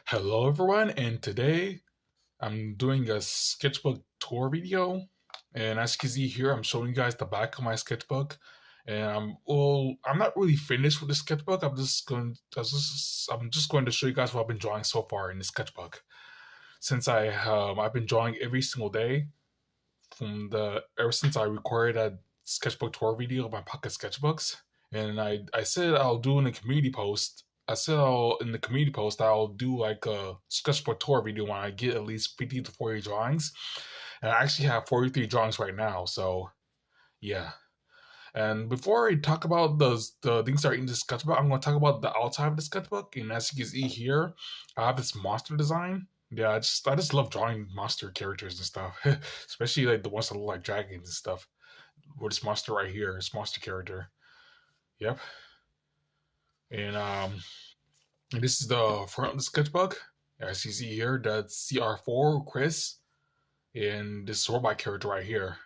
Hello everyone, and today I'm doing a sketchbook tour video. And as you can see here, I'm showing you guys the back of my sketchbook. And I'm not really finished with the sketchbook. I'm just going to show you guys what I've been drawing so far in the sketchbook. Since I've been drawing every single day ever since I recorded that sketchbook tour video of my pocket sketchbooks. And I said I'll do in a community post. I said in the community post I'll do like a sketchbook tour video when I get at least 50 to 40 drawings. And I actually have 43 drawings right now, so yeah. And before I talk about the things that are in the sketchbook, I'm going to talk about the outside of the sketchbook. And as you can see here, I have this monster design. Yeah, I just love drawing monster characters and stuff, especially like the ones that look like dragons and stuff. With this monster right here, this monster character. Yep. And this is the front of the sketchbook. As you see here, that's CR4 Chris, and this robot character right here.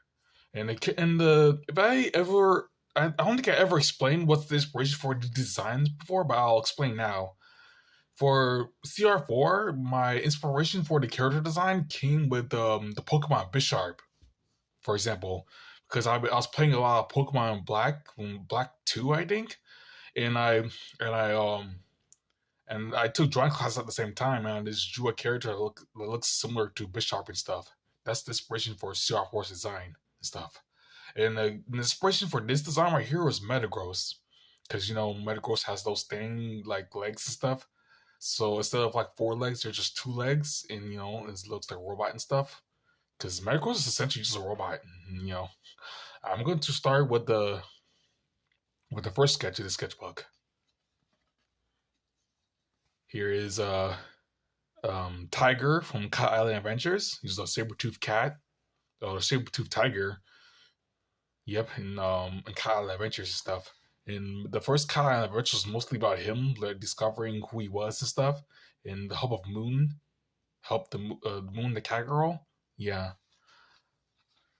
And the if I ever I don't think I ever explained what's the inspiration for the designs before, but I'll explain now. For CR4, my inspiration for the character design came with the Pokemon Bisharp, for example, because I was playing a lot of Pokemon Black 2, I think, and and I I took drawing class at the same time, and I just drew a character that looks similar to Bisharp and stuff. That's the inspiration for CR4's design and stuff. And the inspiration for this design right here was Metagross, because Metagross has those thing like legs and stuff. So instead of like four legs, they're just two legs, and it looks like a robot and stuff. Because Metagross is essentially just a robot. I'm going to start with the first sketch of the sketchbook. Here is Tiger from Cat Island Adventures. He's a saber-toothed cat, or a saber-toothed tiger. Yep, in Cat Island Adventures and stuff. And the first Cat Island Adventures was mostly about him, like discovering who he was and stuff. And the help of Moon, helped the Moon, the cat girl. Yeah,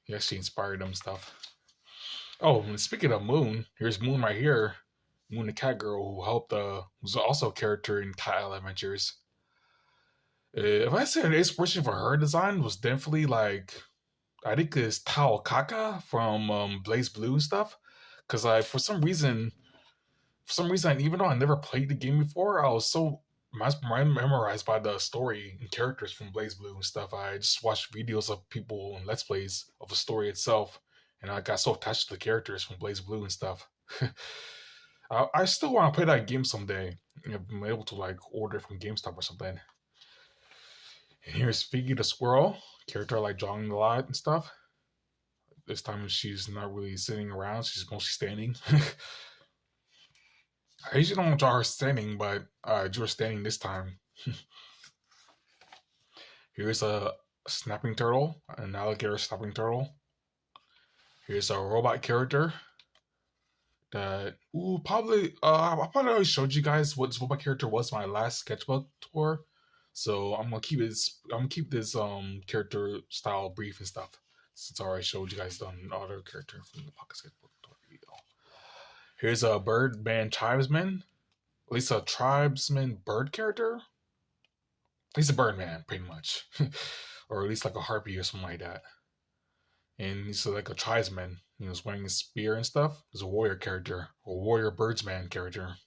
he actually inspired him and stuff. Oh, and speaking of Moon, here's Moon right here. Moon, the cat girl, who's also a character in Cat Island Adventures. If I say the inspiration for her design was definitely like, I think it's Tao Kaka from Blaze Blue and stuff. Because for some reason, even though I never played the game before, I was so memorized by the story and characters from Blaze Blue and stuff. I just watched videos of people and Let's Plays of the story itself, and I got so attached to the characters from Blaze Blue and stuff. I still want to play that game someday. If I'm able to like order from GameStop or something. And here's Figgy the squirrel, character I like drawing a lot and stuff. This time she's not really sitting around; she's mostly standing. I usually don't draw her standing, but I drew her standing this time. Here's a snapping turtle, an alligator snapping turtle. Here's a robot character that I probably already showed you guys what this robot character was my last sketchbook tour. So I'm gonna keep this character style brief and stuff, since I already showed you guys the other character from the pocket sketchbook tour video. Here's a Birdman tribesman, at least a tribesman bird character. He's a Birdman, pretty much, or at least like a harpy or something like that. And he's like a tribesman. He's wearing a spear and stuff. He's a warrior character, a warrior birdsman character.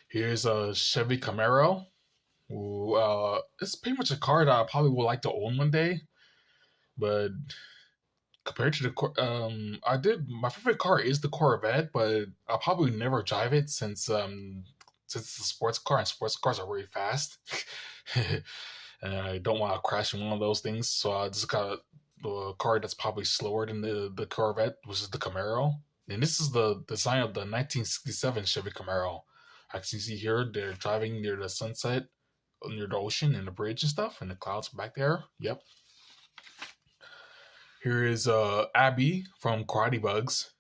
Here's a Chevy Camaro. It's pretty much a car that I probably would like to own one day, but compared to my favorite car is the Corvette, but I'll probably never drive it since it's a sports car and sports cars are very fast. And I don't want to crash in one of those things, so I just got a car that's probably slower than the Corvette, which is the Camaro. And this is the design of the 1967 Chevy Camaro. As you see here, they're driving near the sunset, near the ocean and the bridge and stuff, and the clouds back there. Yep. Here is Abby from Karate Bugs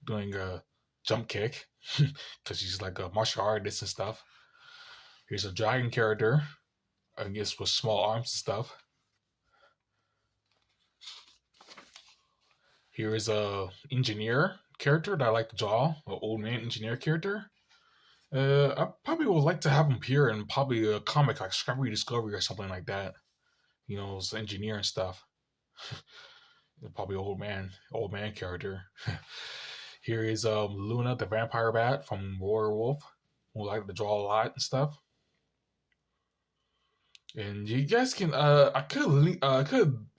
doing a jump kick because she's like a martial artist and stuff. Here's a dragon character, I guess with small arms and stuff. Here is a engineer character that I like to draw, an old man engineer character. I probably would like to have him appear in probably a comic like Discovery or something like that. As an engineer and stuff. Probably old man character. Here is Luna the vampire bat from Werewolf, who like to draw a lot and stuff. And you guys can I could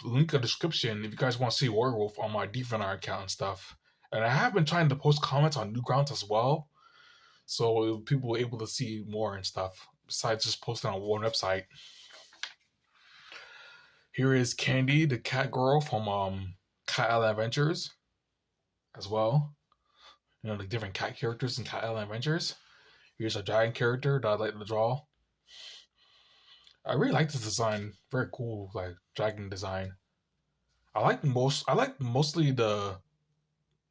link a description if you guys want to see Werewolf on my DeviantArt account and stuff. And I have been trying to post comments on Newgrounds as well, so people were able to see more and stuff besides just posting on one website. Here is Candy, the cat girl from Cat Island Adventures, as well. The different cat characters in Cat Island Adventures. Here's a dragon character that I like to draw. I really like this design. Very cool, like dragon design. I like mostly the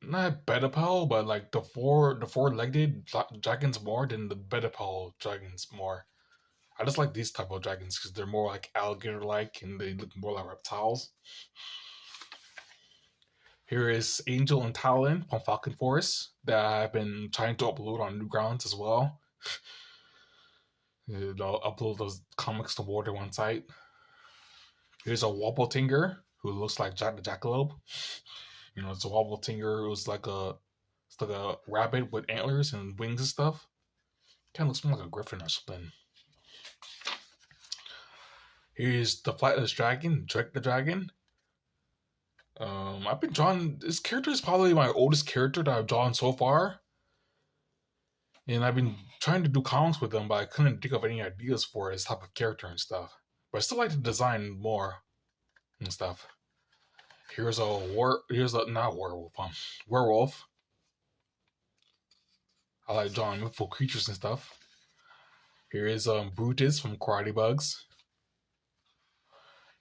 not Bedapel, but like the four-legged dragons more than the Bedapel dragons more. I just like these type of dragons because they're more like alligator-like and they look more like reptiles. Here is Angel and Talon from Falcon Force that I've been trying to upload on Newgrounds as well. I'll upload those comics to more than one site. Here's a Wobbletinger who looks like Jack the Jackalope. It's a Wobbletinger. It's like a rabbit with antlers and wings and stuff. Kind of looks more like a griffin or something. Here's the Flightless Dragon, Drake the Dragon. I've been drawing. This character is probably my oldest character that I've drawn so far. And I've been trying to do comics with them, but I couldn't think of any ideas for this type of character and stuff. But I still like to design more and stuff. Here's not werewolf, werewolf. I like drawing mythical creatures and stuff. Here is Brutus from Karate Bugs.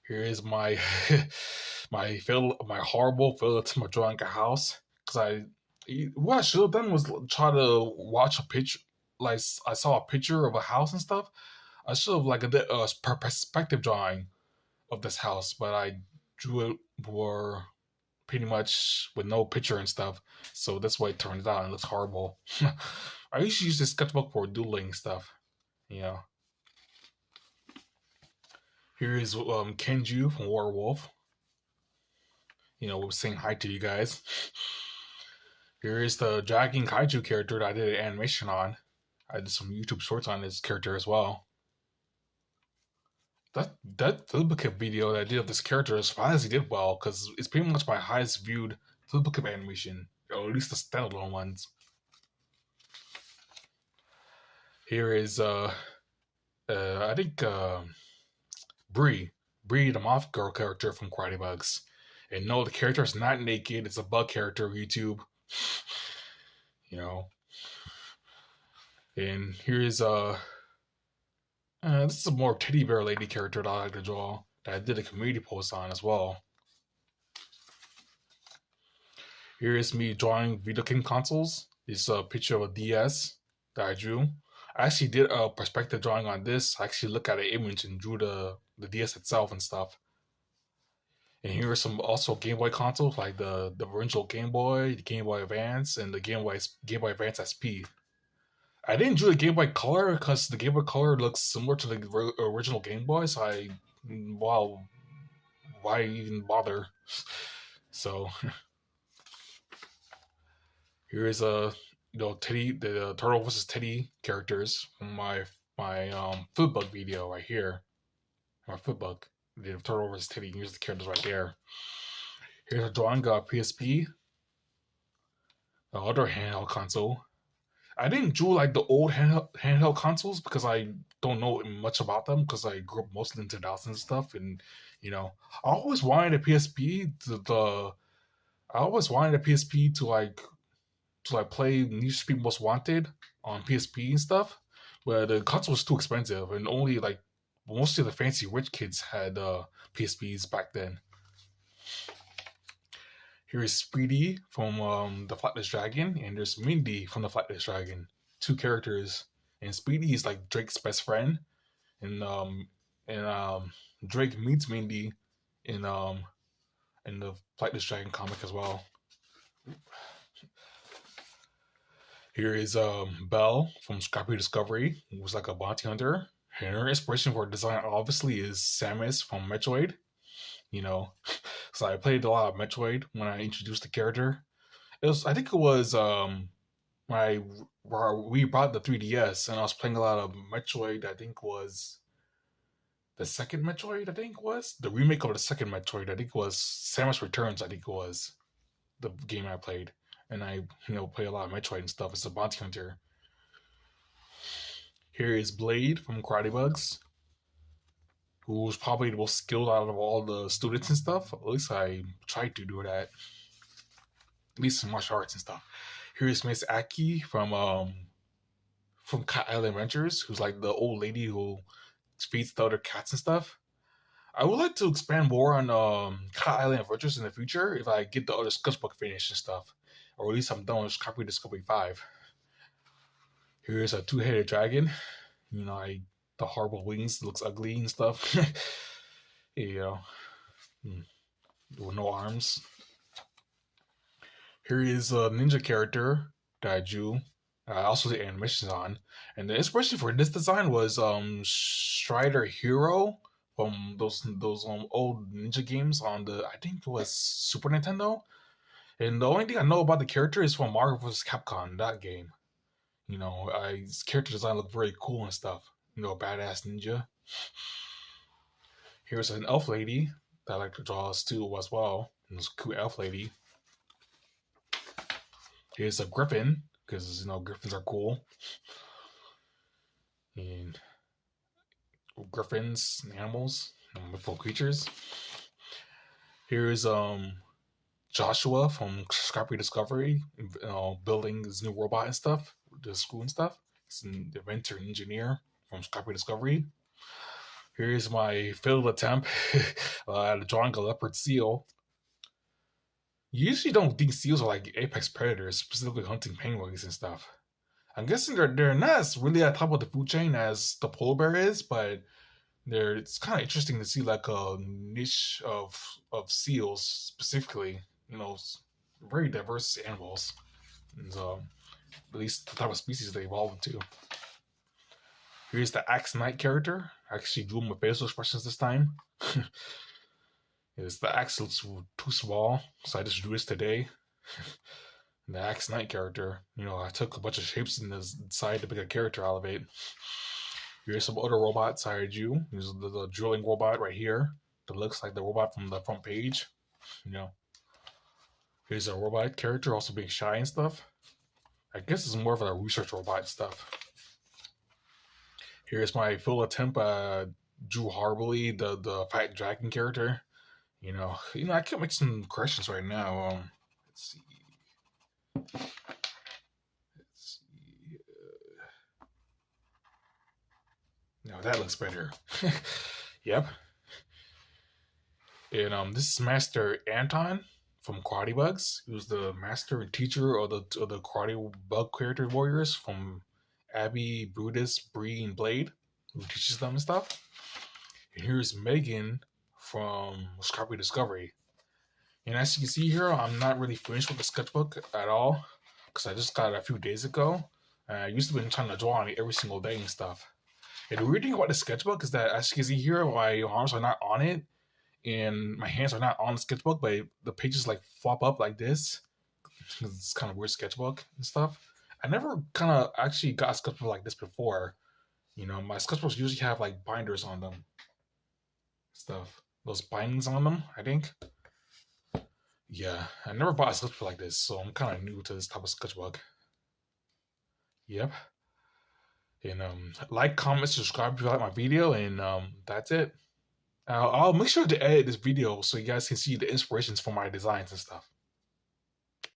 Here is my my horrible failure to my drawing a house, because what I should have done was try to watch a picture. Like I saw a picture of a house and stuff. I should have like a perspective drawing of this house, but I drew it for pretty much with no picture and stuff. So that's why it turned out and it looks horrible. I usually use this sketchbook for doodling stuff. Here is Kenju from Werewolf. We're saying hi to you guys. Here is the Dragon Kaiju character that I did an animation on. I did some YouTube shorts on this character as well. That Flipbook video that I did of this character is surprisingly did well, because it's pretty much my highest viewed Flipbook animation, or at least the standalone ones. Here is I think Bree the moth girl character from Karate Bugs. And no, the character is not naked. It's a bug character, YouTube. And here's this is a more teddy bear lady character that I like to draw, that I did a community post on as well. Here is me drawing video game consoles. It's a picture of a DS that I drew. I actually did a perspective drawing on this. I actually looked at an image and drew the DS itself and stuff. And here are some also Game Boy consoles, like the original Game Boy, the Game Boy Advance, and the Game Boy Advance SP. I didn't do the Game Boy Color because the Game Boy Color looks similar to the original Game Boy, so why even bother? So here is Teddy, the Turtle vs. Teddy characters from my Flipbook video right here. My Flipbook, the Turtle vs. Teddy. Here's the characters right there. Here's a drawing of PSP, the other handheld console. I didn't draw like the old handheld consoles because I don't know much about them, because I grew up mostly in 2000s and stuff, and I always wanted a PSP to play Need for Speed Most Wanted on PSP and stuff, but the console was too expensive, and only like most of the fancy rich kids had PSPs back then. Here is Speedy from the Flightless Dragon, and there's Mindy from the Flightless Dragon. Two characters, and Speedy is like Drake's best friend, and Drake meets Mindy in the Flightless Dragon comic as well. Here is Belle from Scrappy Discovery, who was like a bounty hunter. And her inspiration for design obviously is Samus from Metroid. You know, so I played a lot of Metroid when I introduced the character. I think it was when we bought the 3DS and I was playing a lot of Metroid. I think was the second Metroid. I think was the remake of the second Metroid. I think was Samus Returns. I think it was the game I played, and I play a lot of Metroid and stuff. It's a bounty hunter. Here is Blade from Karate Bugs, who's probably the most skilled out of all the students and stuff. At least I tried to do that. At least in martial arts and stuff. Here is Miss Aki from Cat Island Adventures, who's like the old lady who feeds the other cats and stuff. I would like to expand more on Cat Island Adventures in the future if I get the other Sketchbook finished and stuff. Or at least I'm done with Copy Discovery 5. Here's a two-headed dragon. The horrible wings looks ugly and stuff. With no arms. Here is a ninja character that I drew. I also did animations on. And the inspiration for this design was Strider Hero from those old ninja games on I think it was Super Nintendo. And the only thing I know about the character is from Marvel vs. Capcom, that game. His character design looked very cool and stuff. Badass ninja. Here's an elf lady that I like to draw too as well. This cool elf lady. Here's a griffin, because griffins are cool. And griffins and animals, mythical creatures. Here's Joshua from Scrappy Discovery, building this new robot and stuff, the school and stuff. He's an inventor and engineer from Scrappy Discovery. Here's my failed attempt at drawing a leopard seal. You usually don't think seals are like apex predators, specifically hunting penguins and stuff. I'm guessing they're not as really at the top of the food chain as the polar bear is, but it's kind of interesting to see like a niche of seals specifically. Very diverse animals, and at least the type of species they evolve into. Here's the Axe Knight character. I actually drew my facial expressions this time. The axe looks too small, so I just drew this today. The Axe Knight character. I took a bunch of shapes in the side to make a character out of it. Here's some other robots I drew. Here's the drilling robot right here that looks like the robot from the front page. Here's a robot character also being shy and stuff. I guess it's more of a research robot stuff. Here's my full attempt drew horribly the fat dragon character. I can make some corrections right now. Let's see. No, that looks better. Yep. And this is Master Anton from Karate Bugs. He was the master and teacher of the Karate Bug character warriors from Abby, Brutus, Bree, and Blade, who teaches them and stuff. And here's Megan from Scrappy Discovery. And as you can see here, I'm not really finished with the sketchbook at all, because I just got it a few days ago. I used to be trying to draw on it every single day and stuff. And the weird thing about the sketchbook is that, as you can see here, my arms are not on it, and my hands are not on the sketchbook, but the pages like flop up like this. It's kind of weird sketchbook and stuff. I never kind of actually got a sketchbook like this before. My sketchbooks usually have like binders on them. Stuff. Those bindings on them, I think. Yeah, I never bought a sketchbook like this, so I'm kind of new to this type of sketchbook. Yep. And like, comment, subscribe if you like my video, and that's it. I'll make sure to edit this video so you guys can see the inspirations for my designs and stuff.